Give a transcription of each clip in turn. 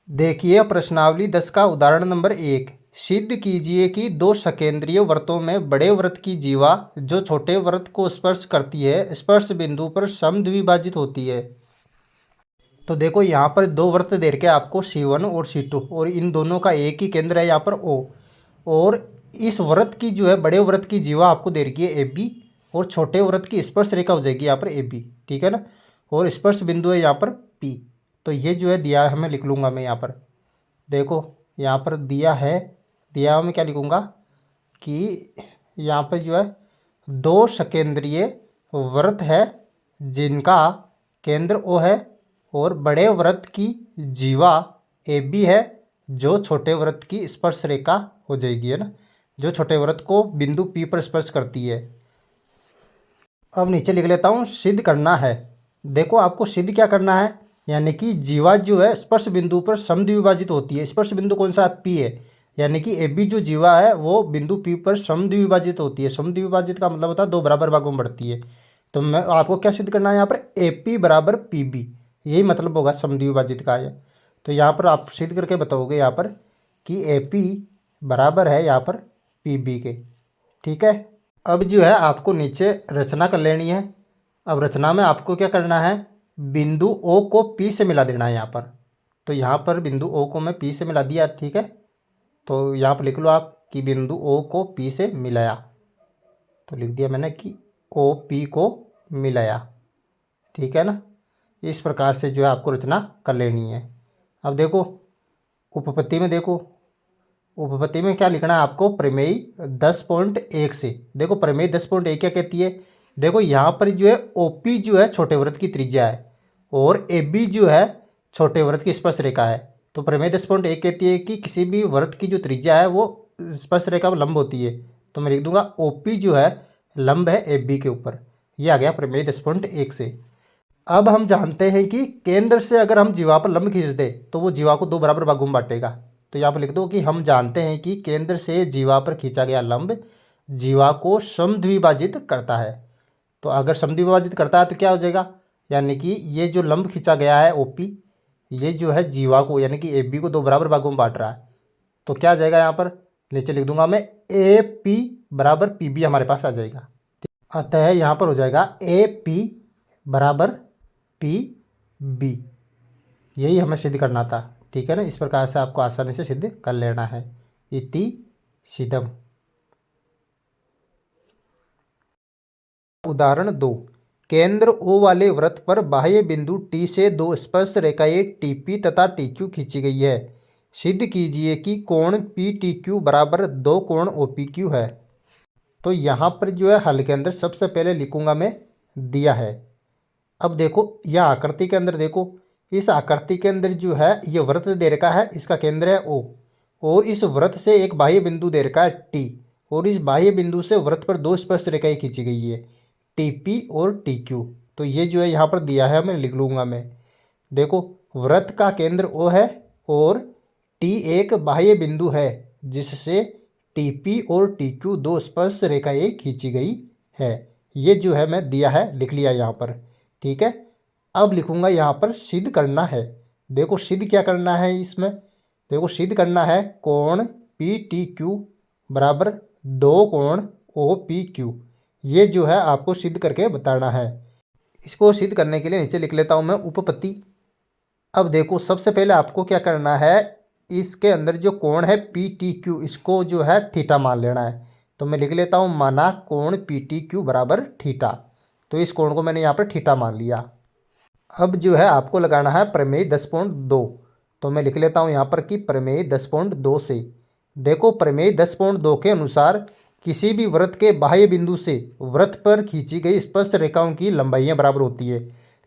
देखिए प्रश्नावली 10 का उदाहरण नंबर 1। सिद्ध कीजिए कि दो सकेंद्रीय वृत्तों में बड़े वृत्त की जीवा जो छोटे वृत्त को स्पर्श करती है स्पर्श बिंदु पर समद्विभाजित होती है। तो देखो यहाँ पर दो वृत्त दे रखे आपको C1 और C2 और इन दोनों का एक ही केंद्र है यहाँ पर O। और इस वृत्त की जो है बड़े वृत्त की जीवा आपको दे रखी है AB और छोटे वृत्त की स्पर्श रेखा हो जाएगी यहाँ पर AB, ठीक है ना। और स्पर्श बिंदु है यहाँ पर P। तो ये जो है दिया है, मैं लिख लूँगा मैं यहाँ पर। देखो यहाँ पर दिया है, दिया हुआ मैं क्या लिखूँगा कि यहाँ पर जो है दो सकेंद्रीय वृत्त है जिनका केंद्र O है और बड़े वृत्त की जीवा AB है जो छोटे वृत्त की स्पर्श रेखा हो जाएगी, है ना, जो छोटे वृत्त को बिंदु P पर स्पर्श करती है। अब नीचे लिख लेता हूँ सिद्ध करना है। देखो आपको सिद्ध क्या करना है, यानी कि जीवा जो है स्पर्श बिंदु पर समद्विभाजित होती है। स्पर्श बिंदु कौन सा P है, यानी कि AB जो जीवा है वो बिंदु P पर समद्विभाजित होती है। समद्विभाजित का मतलब होता है दो बराबर भागों में बढ़ती है। तो मैं आपको क्या सिद्ध करना है यहाँ पर, AP बराबर PB, यही मतलब होगा समद्विभाजित का है। तो यहाँ पर आप सिद्ध करके बताओगे यहाँ पर कि AP बराबर है यहाँ पर PB के, ठीक है। अब जो है आपको नीचे रचना कर लेनी है। अब रचना में आपको क्या करना है, बिंदु O को P से मिला देना है यहाँ पर। तो यहाँ पर बिंदु O को मैं P से मिला दिया, ठीक है। तो यहाँ पर लिख लो आप कि बिंदु O को P से मिलाया। तो लिख दिया मैंने कि O P को मिलाया, ठीक है ना। इस प्रकार से जो है आपको रचना कर लेनी है। अब देखो उपपत्ति में, देखो उपपत्ति में क्या लिखना है आपको, प्रमेय 10.1 से। देखो प्रमेय 10.1 क्या कहती है, देखो यहाँ पर जो है OP जो है छोटे वृत्त की त्रिज्या है और AB जो है छोटे वृत्त की स्पर्श रेखा है। तो प्रमेय 10.1 कहती है कि किसी भी वृत्त की जो त्रिज्या है वो स्पर्श रेखा में लंब होती है। तो मैं लिख दूंगा OP जो है लंब है AB के ऊपर। ये आ गया प्रमेय 10.1 से। अब हम जानते हैं कि केंद्र से अगर हम जीवा पर लंब खींच दे तो वो जीवा को दो बराबर भागों में बांटेगा। तो यहाँ पर लिख दो कि हम जानते हैं कि केंद्र से जीवा पर खींचा गया लंब जीवा को समद्विभाजित करता है। तो अगर समद्विभाजित करता है तो क्या हो जाएगा, यानी कि ये जो लंब खींचा गया है OP, ये जो है जीवा को यानी कि AB को दो बराबर भागों में बांट रहा है। तो क्या आ जाएगा यहाँ पर, नीचे लिख दूंगा मैं AP बराबर PB हमारे पास आ जाएगा। अतः यहाँ पर हो जाएगा AP बराबर PB, यही हमें सिद्ध करना था, ठीक है ना। इस प्रकार से आपको आसानी से सिद्ध कर लेना है। इति सिद्धम। उदाहरण 2। केंद्र O वाले वृत्त पर बाह्य बिंदु T से दो स्पर्श रेखाएं TP तथा TQ खींची गई है। सिद्ध कीजिए कि कोण PTQ बराबर दो कोण OPQ है। तो यहाँ पर जो है हल के अंदर सबसे पहले लिखूंगा मैं दिया है। अब देखो यह आकृति के अंदर, देखो इस आकृति के अंदर जो है ये वृत्त दे रखा है, इसका केंद्र है O और इस वृत्त से एक बाह्य बिंदु दे रखा है T और इस बाह्य बिंदु से वृत्त पर दो स्पर्श रेखाएं खींची गई है TP और TQ। तो ये जो है यहाँ पर दिया है, मैं लिख लूँगा मैं। देखो वृत्त का केंद्र O है और T एक बाह्य बिंदु है जिससे TP और TQ दो स्पर्श रेखाएं खींची गई है। ये जो है मैं दिया है लिख लिया यहाँ पर, ठीक है। अब लिखूंगा यहाँ पर सिद्ध करना है। देखो सिद्ध क्या करना है इसमें, देखो सिद्ध करना है कोण PTQ बराबर दो कोण OPQ। ये जो है आपको सिद्ध करके बताना है। इसको सिद्ध करने के लिए नीचे लिख लेता हूँ मैं उपपत्ति। अब देखो सबसे पहले आपको क्या करना है, इसके अंदर जो कोण है PTQ इसको जो है थीटा मान लेना है। तो मैं लिख लेता हूँ माना कोण PTQ बराबर थीटा। तो इस कोण को मैंने यहाँ पर थीटा मान लिया। अब जो है आपको लगाना है प्रमेय 10.2। तो मैं लिख लेता हूँ यहाँ पर कि प्रमेय 10.2 से। देखो प्रमेय 10.2 के अनुसार किसी भी वृत्त के बाह्य बिंदु से वृत्त पर खींची गई स्पर्श रेखाओं की लंबाइयाँ बराबर होती है।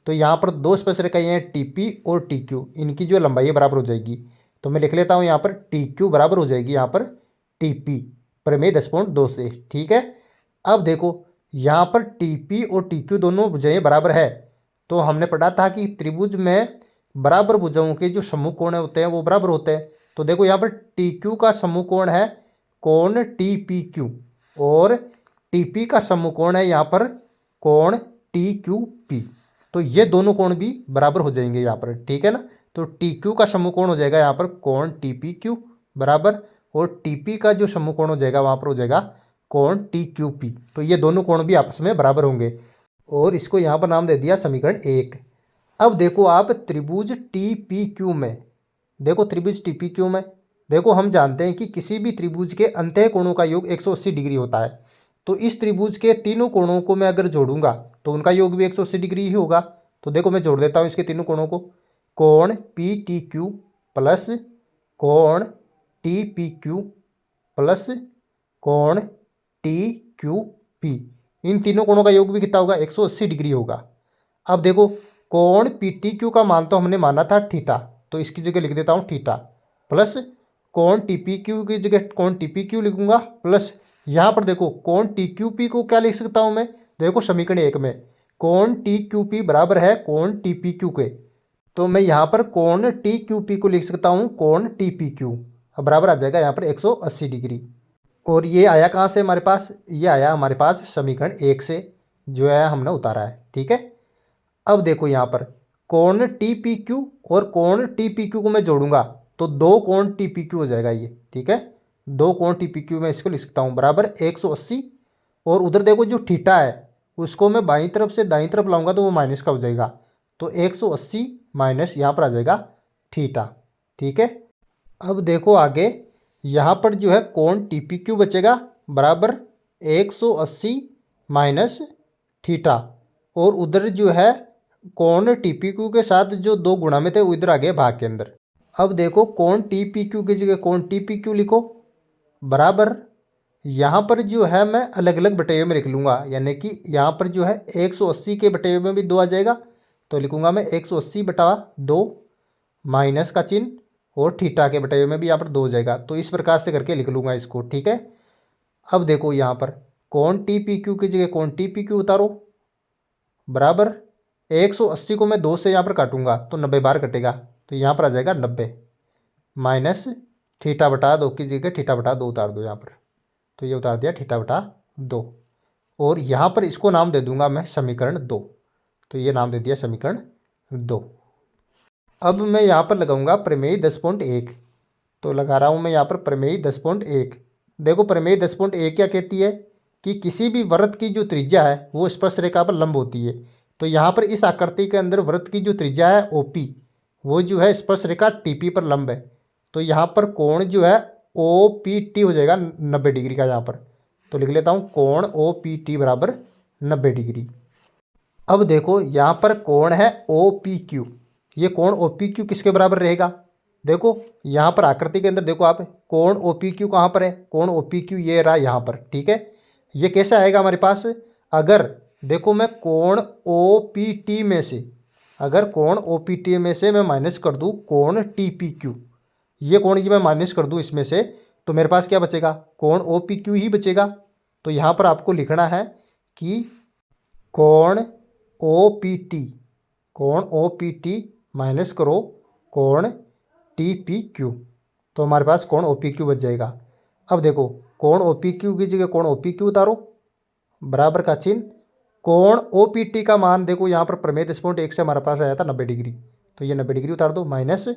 तो यहाँ पर दो स्पर्श रेखाएं हैं TP और TQ, इनकी जो लंबाई बराबर हो जाएगी। तो मैं लिख लेता हूँ यहाँ पर TQ बराबर हो जाएगी यहाँ पर TP, प्रमेय 10.2 से, ठीक है। अब देखो यहाँ पर TP और TQ दोनों भुजाएं बराबर है। तो हमने पढ़ा था कि त्रिभुज में बराबर भुजाओं के जो समूह कोण होते हैं वो बराबर होते हैं। तो देखो यहाँ पर TQ का समूह कोण है कोण TPQ और TP का समूह कोण है यहाँ पर कोण TQP। तो ये दोनों कोण भी बराबर हो जाएंगे यहाँ पर, ठीक है ना। तो टी क्यू का समकोण हो जाएगा यहाँ पर कोण टी पी क्यू बराबर, और टी पी का जो समकोण हो जाएगा वहाँ पर हो जाएगा कोण टी क्यू पी। तो ये दोनों कोण भी आपस में बराबर होंगे और इसको यहाँ पर नाम दे दिया समीकरण 1। अब देखो आप त्रिभुज टी पी क्यू में, देखो त्रिभुज टी पी क्यू में देखो हम जानते हैं कि किसी भी त्रिभुज के अंतः कोणों का योग 180 डिग्री होता है। तो इस त्रिभुज के तीनों कोणों को मैं अगर जोड़ूंगा तो उनका योग भी 180 डिग्री ही होगा। तो देखो मैं जोड़ देता हूँ इसके तीनों कोणों को, कोण पी टी क्यू प्लस कोण टी पी क्यू प्लस कोण टी क्यू पी, इन तीनों कोणों का योग भी कितना होगा 180 डिग्री होगा। अब देखो कोण पी टी क्यू का मान तो हमने माना था थीटा, तो इसकी जगह लिख देता हूँ थीटा प्लस कोण टी पी क्यू की जगह कोण टी पी क्यू लिखूंगा प्लस यहाँ पर देखो कोण टी क्यू पी को क्या लिख सकता हूँ मैं, देखो समीकरण 1 में कोण टी क्यू पी बराबर है कोण टी पी क्यू के, तो मैं यहाँ पर कोण टी क्यू पी को लिख सकता हूँ कोण टी पी क्यू, बराबर आ जाएगा यहाँ पर 180 डिग्री। और ये आया कहाँ से हमारे पास, ये आया हमारे पास समीकरण 1 से जो है हमने उतारा है। ठीक है, अब देखो यहाँ पर कोण टी पी क्यू और कोण टी पी क्यू को मैं जोड़ूंगा तो दो कोण टी पी क्यू हो जाएगा ये। ठीक है, दो कोण टी पी क्यू में इसको लिख सकता हूँ बराबर 180, और उधर देखो जो थीटा है उसको मैं बाईं तरफ से दाईं तरफ लाऊंगा तो वो माइनस का हो जाएगा, तो 180 माइनस यहाँ पर आ जाएगा थीटा। ठीक है, अब देखो आगे यहाँ पर जो है कोण टी पी क्यू बचेगा बराबर 180 माइनस थीटा, और उधर जो है कोण टी पी क्यू के साथ जो दो गुणा में थे वो इधर आ गए भाग के अंदर। अब देखो कोण टी पी क्यू की जगह कोण टी पी क्यू लिखो बराबर, यहाँ पर जो है मैं अलग अलग बटेवे में लिख लूँगा, यानी कि यहाँ पर जो है 180 के बटेवे में भी 2 आ जाएगा तो लिखूँगा मैं 180 बटा 2 माइनस का चिन्ह, और थीटा के बटेवे में भी यहाँ पर 2 हो जाएगा, तो इस प्रकार से करके लिख लूँगा इसको। ठीक है, अब देखो यहाँ पर कोण टी पी क्यू की जगह कोण टी पी क्यू उतारो बराबर 180 को मैं 2 से यहाँ पर काटूंगा तो 90 बार कटेगा, तो यहाँ पर आ जाएगा 90 माइनस थीटा बटा 2 की जगह थीटा बटा 2 उतार दो यहाँ पर, तो ये उतार दिया थीटा बटा 2, और यहाँ पर इसको नाम दे दूंगा मैं समीकरण 2, तो ये नाम दे दिया समीकरण 2। अब मैं यहाँ पर लगाऊंगा प्रमेय 10.1, तो लगा रहा हूँ मैं यहाँ पर प्रमेय 10.1। देखो प्रमेय 10.1 क्या कहती है कि किसी भी वृत्त की जो त्रिज्या है वो स्पर्श रेखा पर लंब होती है। तो यहाँ पर इस आकृति के अंदर वृत्त की जो त्रिज्या है OP वो जो है स्पर्श रेखा TP पर लंब है, तो यहाँ पर कोण जो है OPT हो जाएगा 90 डिग्री का यहाँ पर, तो लिख लेता हूँ कोण OPT बराबर 90 डिग्री। अब देखो यहाँ पर कोण है OPQ, ये कोण OPQ किसके बराबर रहेगा, देखो यहाँ पर आकृति के अंदर देखो आप कोण OPQ कहाँ पर है, कोण OPQ ये रहा यहाँ पर। ठीक है, ये कैसे आएगा हमारे पास, अगर देखो मैं कोण OPT में से, अगर कोण OPT में से मैं माइनस कर दूँ कोण TPQ, ये कोण ये मैं माइनस कर दूँ इसमें से, तो मेरे पास क्या बचेगा कोण OPQ ही बचेगा। तो यहाँ पर आपको लिखना है कि कोण OPT, कोण OPT माइनस करो कोण TPQ, तो हमारे पास कोण OPQ बच जाएगा। अब देखो कोण OPQ की जगह कोण OPQ उतारो बराबर का चिन्ह, कोण OPT का मान देखो यहाँ पर प्रमेय 10.1 से हमारे पास आया था 90 डिग्री, तो ये 90 डिग्री उतार दो माइनस,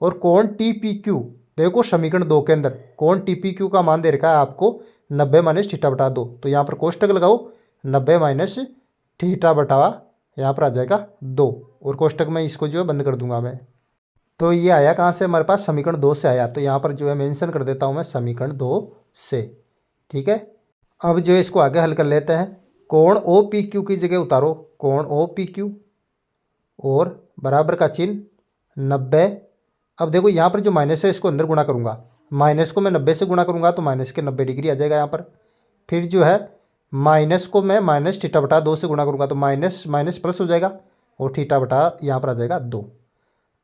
और कोण TPQ देखो समीकरण 2 के अंदर कोण TPQ का मान दे रखा है आपको 90 माइनस थीटा बटा 2, तो यहाँ पर कोष्टक लगाओ 90 माइनस थीटा बटा यहाँ पर आ जाएगा 2, और कोष्टक में इसको जो है बंद कर दूंगा मैं। तो ये आया कहाँ से हमारे पास, समीकरण 2 से आया, तो यहाँ पर जो है मेंशन कर देता हूँ मैं समीकरण 2 से। ठीक है, अब जो है इसको आगे हल कर लेते हैं, कोण OPQ की जगह उतारो कोण OPQ और बराबर का चिन्ह 90। अब देखो यहाँ पर जो माइनस है इसको अंदर गुणा करूँगा, माइनस को मैं 90 से गुणा करूँगा तो माइनस के 90 डिग्री आ जाएगा यहाँ पर, फिर जो है माइनस को मैं माइनस थीटा बटा 2 से गुणा करूँगा तो माइनस माइनस प्लस हो जाएगा, और थीटा बटा यहाँ पर आ जाएगा 2।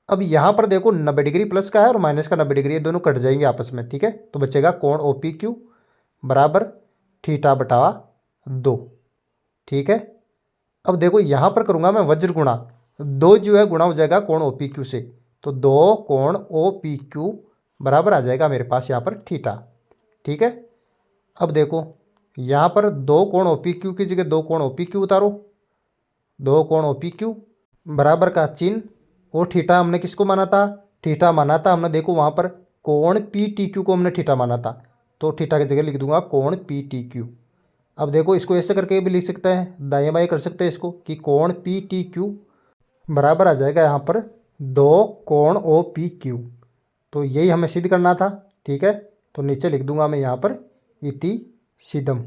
अब यहाँ पर देखो 90 डिग्री प्लस का है और माइनस का 90 डिग्री, ये दोनों कट जाएंगे आपस में। ठीक है, तो बचेगा कोण OPQ बराबर थीटा बटा 2। ठीक है, अब देखो यहाँ पर करूँगा मैं वज्र गुणा, 2 जो है गुणा हो जाएगा कोण OPQ से, तो 2 कोण OPQ बराबर आ जाएगा मेरे पास यहाँ पर थीटा। ठीक है, अब देखो यहाँ पर 2 कोण OPQ की जगह 2 कोण OPQ उतारो, 2 कोण OPQ बराबर का चिन्ह और थीटा हमने किसको माना था, थीटा माना था हमने, देखो वहाँ पर कोण पी टी क्यू को हमने थीटा माना था, तो थीटा की जगह लिख दूंगा कोण पी टी क्यू। अब देखो इसको ऐसे करके भी लिख सकते हैं, दाएं बाएं कर सकते हैं इसको, कि कोण पी टी क्यू बराबर आ जाएगा यहाँ पर 2 कोण ओ पी क्यू। तो यही हमें सिद्ध करना था, ठीक है। तो नीचे लिख दूंगा मैं यहाँ पर इति सिद्धम,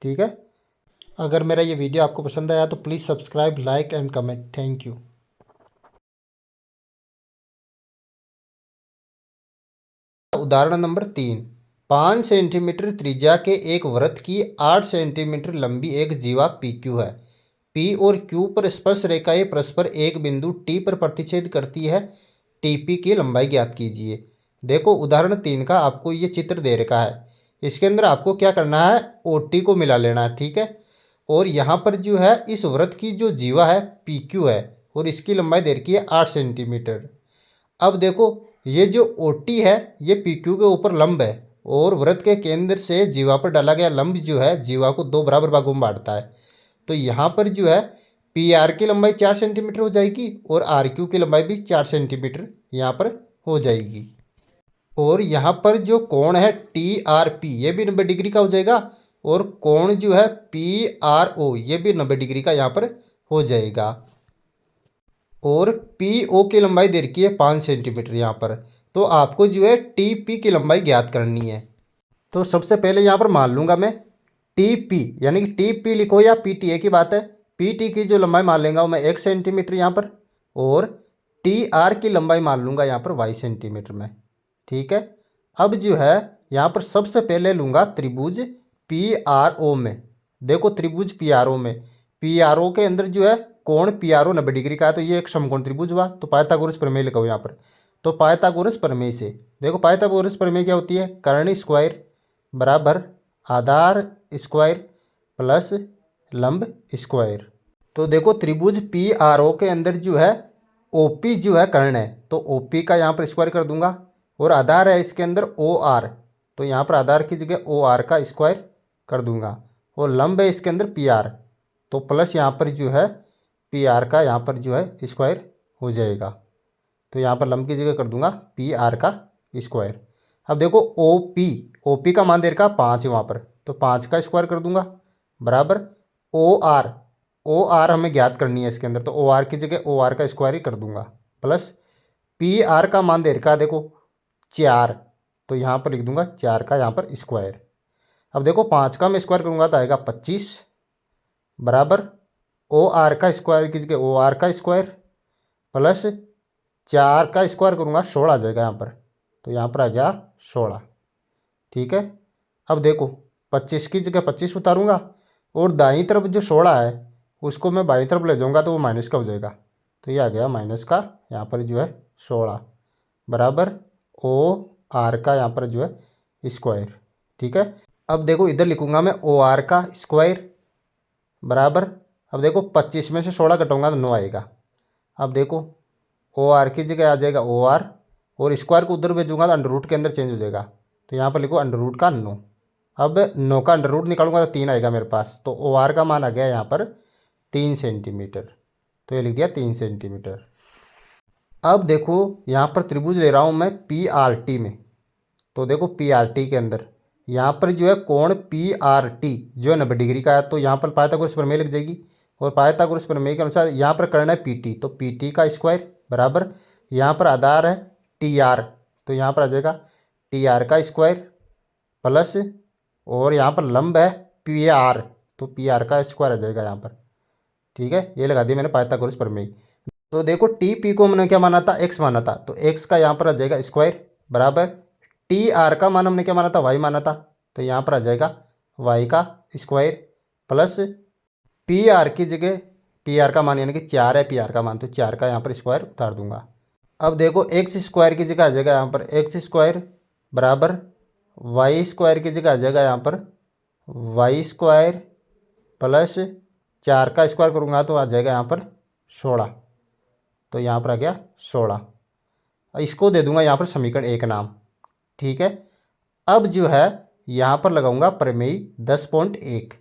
ठीक है। अगर मेरा ये वीडियो आपको पसंद आया तो please subscribe, like and comment. Thank you. उदाहरण नंबर 3, 5 सेंटीमीटर त्रिज्या के एक वृत्त की 8 सेंटीमीटर लंबी एक जीवा पी क्यू है। पी और क्यू पर स्पर्श रेखाएं परस्पर एक बिंदु टी पर प्रतिच्छेद करती है। टीपी की लंबाई ज्ञात कीजिए। देखो उदाहरण 3 का आपको ये चित्र दे रखा है, इसके अंदर आपको क्या करना है, ओ टी को मिला लेना है, ठीक है। और यहाँ पर जो है इस वृत्त की जो जीवा है पी क्यू है और इसकी लंबाई दे रखी है 8 सेंटीमीटर। अब देखो ये जो ओ टी है ये पी क्यू के ऊपर लंब है और वृत्त के केंद्र से जीवा पर डाला गया लंब जो है जीवा को 2 बराबर भागों में बांटता है। तो यहाँ पर जो है पी आर की लंबाई 4 सेंटीमीटर हो जाएगी और आर क्यू की लंबाई भी 4 सेंटीमीटर यहाँ पर हो जाएगी। और यहाँ पर जो कोण है टी आर पी ये भी 90 डिग्री का हो जाएगा और कोण जो है पी आर ओ ये भी 90 डिग्री का यहाँ पर हो जाएगा। और पी ओ की लंबाई दे रखी है 5 सेंटीमीटर यहाँ पर। तो आपको जो है टी पी की लंबाई ज्ञात करनी है। तो सबसे पहले यहाँ पर मान लूँगा मैं टी पी, यानी कि टी पी लिखो या पी टी, ए की बात है। पी टी की जो लंबाई मान लेंगा मैं 1 सेंटीमीटर यहाँ पर, और टी आर की लंबाई मान लूँगा यहाँ पर वाई सेंटीमीटर में, ठीक है। अब जो है यहाँ पर सबसे पहले लूँगा त्रिभुज पी आर ओ में। देखो त्रिभुज पी आर ओ में, पी आर ओ के अंदर जो है कोण पी आर ओ 90 डिग्री का है, तो ये एक समकोण त्रिभुज हुआ। तो पाइथागोरस प्रमेय लिखाओ यहाँ पर। तो पाइथागोरस प्रमेय से देखो पाइथागोरस प्रमेय क्या होती है, कर्ण स्क्वायर बराबर आधार स्क्वायर प्लस लंब स्क्वायर। तो देखो त्रिभुज पी आर ओ के अंदर जो है ओ पी जो है कर्ण है, तो ओ पी का यहाँ पर स्क्वायर कर दूंगा, और आधार है इसके अंदर ओ आर, तो यहाँ पर आधार की जगह ओ आर का स्क्वायर कर दूंगा, और लंब है इसके अंदर पी आर, तो प्लस यहाँ पर जो है पी आर का यहाँ पर जो है स्क्वायर हो जाएगा। तो यहाँ पर लंब की जगह कर दूंगा पी आर का स्क्वायर। अब देखो ओ पी का मान दे रखा 5 है वहाँ पर, तो 5 का स्क्वायर कर दूंगा बराबर ओ आर हमें ज्ञात करनी है इसके अंदर, तो ओ आर की जगह ओ आर का स्क्वायर ही कर दूंगा, प्लस पी आर का मान दे रखा है देखो 4, तो यहाँ पर लिख दूंगा 4 का यहाँ पर स्क्वायर। अब देखो 5 का मैं स्क्वायर करूँगा तो आएगा 25 बराबर ओ आर का स्क्वायर की जगह ओ आर का स्क्वायर प्लस 4 का स्क्वायर करूँगा 16 आ जाएगा यहाँ पर, तो यहाँ पर आ गया 16, ठीक है। अब देखो 25 की जगह 25 उतारूँगा और दाईं तरफ जो 16 है उसको मैं बाईं तरफ ले जाऊँगा तो वो माइनस का हो जाएगा, तो ये आ गया माइनस का यहाँ पर जो है 16 बराबर ओ आर का यहाँ पर जो है स्क्वायर, ठीक है। अब देखो इधर लिखूँगा मैं ओ आर का स्क्वायर बराबर, अब देखो 25 में से 16 घटाऊँगा तो 9 आएगा। अब देखो ओ आर की जगह आ जाएगा ओ आर, और स्क्वायर को उधर भेजूँगा तो अंडर रूट के अंदर चेंज हो जाएगा, तो यहाँ पर लिखो अंडर रूट का 9। अब 9 का अंडर रूट निकालूंगा तो 3 आएगा मेरे पास, तो ओ आर का मान आ गया यहाँ पर 3 सेंटीमीटर, तो ये लिख दिया 3 सेंटीमीटर। अब देखो यहाँ पर त्रिभुज ले रहा हूँ मैं पी आर टी में, तो देखो पी आर टी के अंदर यहाँ पर जो है कोण पी आर टी जो है 90 डिग्री का है, तो यहाँ पर पाइथागोरस प्रमेय लग जाएगी, और पाइथागोरस प्रमेय के अनुसार यहाँ पर करना है पी टी, तो पी टी का स्क्वायर बराबर यहाँ पर आधार है टी आर, तो यहाँ पर आ जाएगा टी आर का स्क्वायर प्लस, और यहाँ पर लंब है पी आर, तो पी आर का स्क्वायर आ जाएगा यहाँ पर, ठीक है। ये लगा दिया मैंने पाइथागोरस प्रमेय। तो देखो टी पी को मैंने क्या माना था, एक्स माना था, तो एक्स का यहाँ पर आ जाएगा स्क्वायर बराबर टी आर का मान हमने क्या माना था, वाई माना था, तो यहाँ पर आ जाएगा वाई का स्क्वायर प्लस पी आर की जगह पी आर का मान यानी कि 4 है पी आर का मान, तो 4 का यहाँ पर स्क्वायर उतार दूंगा। अब देखो एक्स स्क्वायर की जगह आ जाएगा यहाँ पर एक्स स्क्वायर बराबर वाई स्क्वायर की जगह आ जाएगा यहाँ पर वाई स्क्वायर प्लस 4 का स्क्वायर करूँगा तो आ जाएगा यहाँ पर 16, तो यहाँ पर आ गया 16। इसको दे दूंगा यहाँ पर समीकरण 1 नाम, ठीक है। अब जो है यहाँ पर लगाऊंगा प्रमेय 10.1।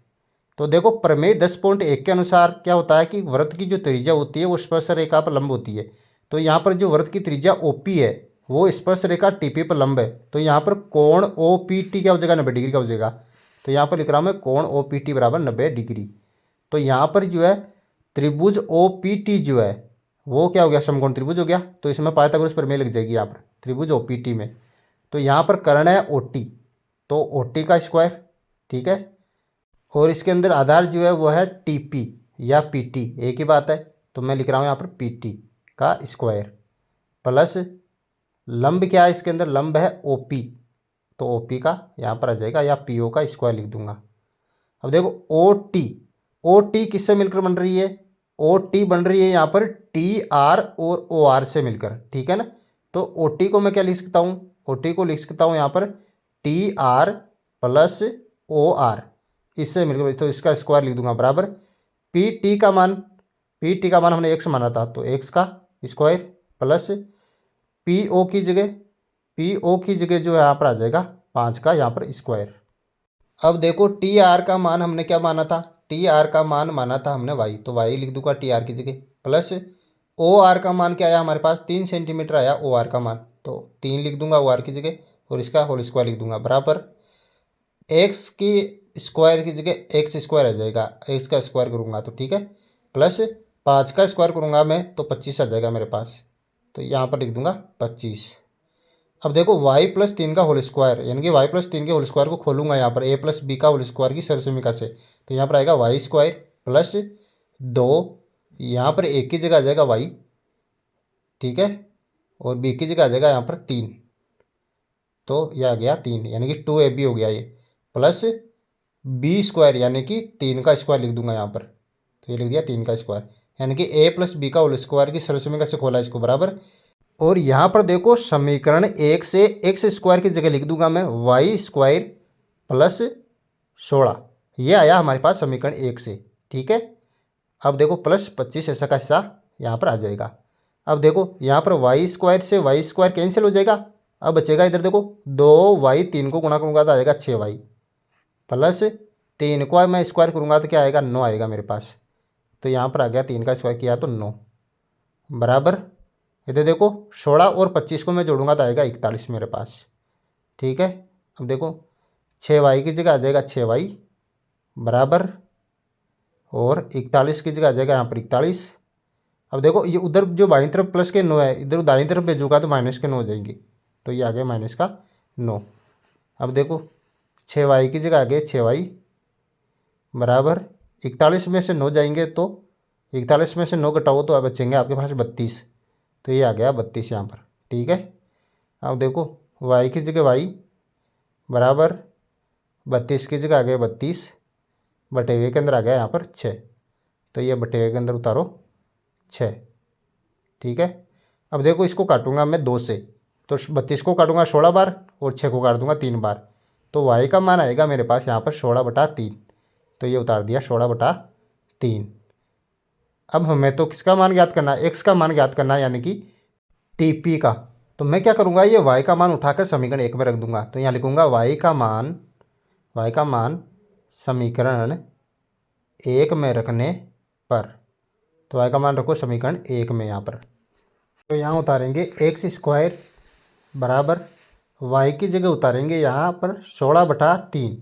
तो देखो प्रमेय 10.1 के अनुसार क्या होता है कि वृत्त की जो त्रिज्या होती है वो स्पर्श रेखा पर लंब होती है, तो यहाँ पर जो वृत्त की त्रिज्या ओपी है वो स्पर्श रेखा टीपी पर लंब है, तो यहाँ पर कोण ओ पी टी क्या हो जाएगा, 90 डिग्री का हो जाएगा। तो यहाँ पर लिख रहा हूँ मैं कोण ओ पी टी बराबर 90 डिग्री। तो यहाँ पर जो है त्रिभुज ओ पी टी जो है वो क्या हो गया, समकोण त्रिभुज हो गया। तो इसमें पाइथागोरस प्रमेय लग जाएगी यहाँ पर त्रिभुज ओ पी टी में। तो यहाँ पर कर्ण है ओ टी, तो ओ टी का स्क्वायर, ठीक है। और इसके अंदर आधार जो है वो है टी पी या पी टी, एक ही बात है। तो मैं लिख रहा हूँ यहाँ पर पी टी का स्क्वायर प्लस लंब क्या है इसके अंदर, लंब है ओ पी, तो ओ पी का यहाँ पर आ जाएगा या पी ओ का स्क्वायर लिख दूंगा। अब देखो ओ टी किससे मिलकर बन रही है, ओ टी बन रही है यहाँ पर टी आर और ओ आर से मिलकर, ठीक है ना। तो ओ टी को मैं क्या लिख सकता हूँ, ओ टी को लिख सकता हूँ यहाँ पर T R plus O R, इससे मिलकर, तो इसका स्क्वायर लिख दूंगा बराबर पी टी का मान, पी टी का मान हमने एक्स माना था तो एक्स का स्क्वायर प्लस पी ओ की जगह, पी ओ की जगह जो है यहाँ पर आ जाएगा 5 का यहाँ पर स्क्वायर। अब देखो टी आर का मान हमने क्या माना था, टी आर का मान माना था हमने वाई, तो वाई लिख दूंगा टी आर की जगह प्लस ओ आर का मान क्या आया हमारे पास, 3 सेंटीमीटर आया ओ आर का मान, तो 3 लिख दूंगा ओ आर की जगह और इसका होल स्क्वायर लिख दूंगा बराबर एक्स की स्क्वायर की जगह एक्स स्क्वायर आ जाएगा, एक्स का स्क्वायर करूँगा तो ठीक है, प्लस 5 का स्क्वायर करूँगा मैं तो 25 आ जाएगा मेरे पास, तो यहाँ पर लिख दूंगा 25। अब देखो y प्लस 3 का होल स्क्वायर, यानी कि y प्लस 3 के होल स्क्वायर को खोलूंगा यहाँ पर a प्लस बी का होल स्क्वायर की सरसमीका से, तो यहाँ पर आएगा वाई स्क्वायर प्लस 2, यहाँ पर एक की जगह आ जाएगा y, ठीक है, और b की जगह आ जाएगा यहाँ पर 3, तो यह आ गया 3 यानी कि 2ab हो गया ये, प्लस बी स्क्वायर यानी कि 3 का स्क्वायर लिख दूंगा यहाँ पर, तो ये लिख दिया 3 का स्क्वायर, यानी कि a प्लस बी का होल स्क्वायर की सरसमीका से खोला इसको बराबर। और यहाँ पर देखो समीकरण 1 से एक्स स्क्वायर की जगह लिख दूंगा मैं वाई स्क्वायर प्लस 16, ये आया हमारे पास समीकरण 1 से, ठीक है। अब देखो प्लस 25 ऐसा का हिस्सा यहाँ पर आ जाएगा। अब देखो यहाँ पर वाई स्क्वायर से वाई स्क्वायर कैंसिल हो जाएगा, अब बचेगा इधर देखो 2y, 3 को गुणा करूँगा तो आएगा 6y प्लस 3 को मैं स्क्वायर करूँगा तो क्या आएगा 9 आएगा मेरे पास, तो यहाँ पर आ गया 3 का स्क्वायर किया तो 9 बराबर, इधर देखो 16 और 25 को मैं जोड़ूंगा तो आएगा 41 मेरे पास, ठीक है। अब देखो 6y की जगह आ जाएगा 6y बराबर, और 41 की जगह आ जाएगा यहाँ पर 41। अब देखो ये उधर जो बाईं तरफ प्लस के 9 है, इधर दाईं तरफ भेजूंगा तो माइनस के 9 हो जाएंगे, तो ये आ गया माइनस का 9। अब देखो 6y की जगह आ गए 6y बराबर 41 में से 9 जाएंगे तो 41 में से 9 घटाओ तो अब बचेंगे आपके पास 32, तो ये आ गया 32 यहाँ पर, ठीक है। अब देखो y की जगह y बराबर 32 की जगह आ गया 32 बटे हुए के अंदर आ गया यहाँ पर 6, तो ये बटे हुए के अंदर उतारो 6, ठीक है। अब देखो इसको काटूंगा मैं 2 से, तो 32 को काटूंगा 16 बार और 6 को काट दूंगा 3 बार, तो y का मान आएगा मेरे पास यहाँ पर 16/3, तो ये उतार दिया 16/3। अब हमें तो किसका मान ज्ञात करना है, x का मान ज्ञात करना है यानी कि टीपी का। तो मैं क्या करूँगा, ये y का मान उठाकर समीकरण 1 में रख दूंगा, तो यहाँ लिखूँगा y का मान समीकरण 1 में रखने पर, तो y का मान रखो समीकरण 1 में यहाँ पर, तो यहाँ उतारेंगे एक्स स्क्वायर बराबर y की जगह उतारेंगे यहाँ पर 16/3,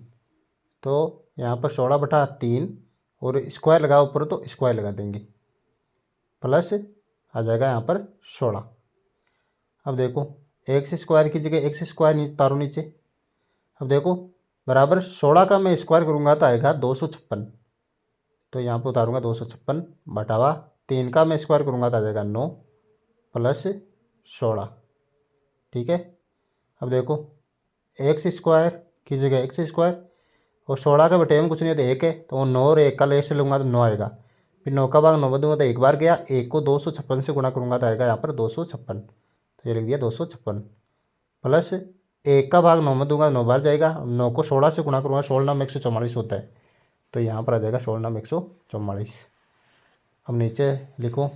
तो यहाँ पर 16/3 और स्क्वायर लगा ऊपर तो स्क्वायर लगा देंगे प्लस आ जाएगा यहाँ पर 16। अब देखो एक्स स्क्वायर की जगह एक्स स्क्वायर उतारो नीचे, अब देखो बराबर 16 का मैं स्क्वायर करूँगा तो आएगा 256, तो यहाँ पर उतारूँगा 256 बटावा 3 का मैं स्क्वायर करूँगा तो आ जाएगा 9 प्लस 16, ठीक है। अब देखो एक्स स्क्वायर की जगह एक्स स्क्वायर और 16 का बटे में कुछ नहीं है तो 1 है, तो 9 और 1 का लेस से लूँगा तो 9 आएगा, फिर 9 का भाग 9 में दूंगा तो 1 बार गया, 1 को 256 से गुणा करूँगा तो आएगा यहाँ पर 256, तो ये लिख दिया 256 प्लस 1 का भाग 9 में दूंगा 9 बार जाएगा, 9 को 16 से गुणा करूँगा 16 9 144 होता है, तो यहाँ पर आ जाएगा 16 9 144। अब नीचे लिखो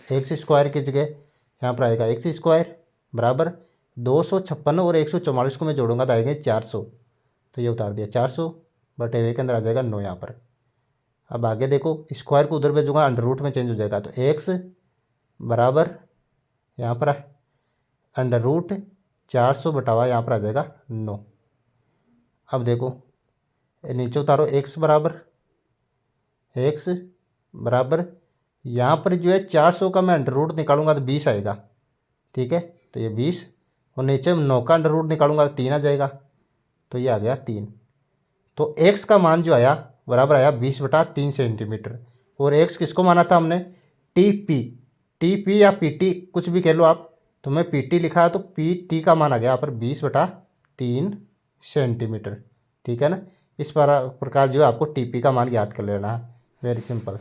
एक्स स्क्वायर की जगह यहाँ पर आएगा एक्स स्क्वायर बराबर 256 और 144 को मैं जोड़ूंगा तो आएंगे 400, तो ये उतार दिया 400 बटे हुए के अंदर आ जाएगा 9 यहाँ पर। अब आगे देखो स्क्वायर को उधर भेजूंगा अंडर रूट में चेंज हो जाएगा, तो एक्स बराबर यहाँ पर अंडर रूट 400 बटा यहाँ पर आ जाएगा 9। अब देखो नीचे उतारो x बराबर यहाँ पर जो है 400 का मैं अंडर रूट निकालूंगा तो 20 आएगा। ठीक है, तो ये 20 और नीचे 9 का अंडर रूट निकालूंगा तो 3 आ जाएगा, तो ये आ गया 3। तो x का मान जो आया बराबर आया 20/3 सेंटीमीटर। और x किसको माना था हमने? टी पी या PT कुछ भी कह लो आप, तो मैं PT लिखा है तो PT का मान आ गया यहाँ पर 20/3 सेंटीमीटर। ठीक है ना, इस प्रकार जो है आपको TP का मान याद कर लेना है। Very simple.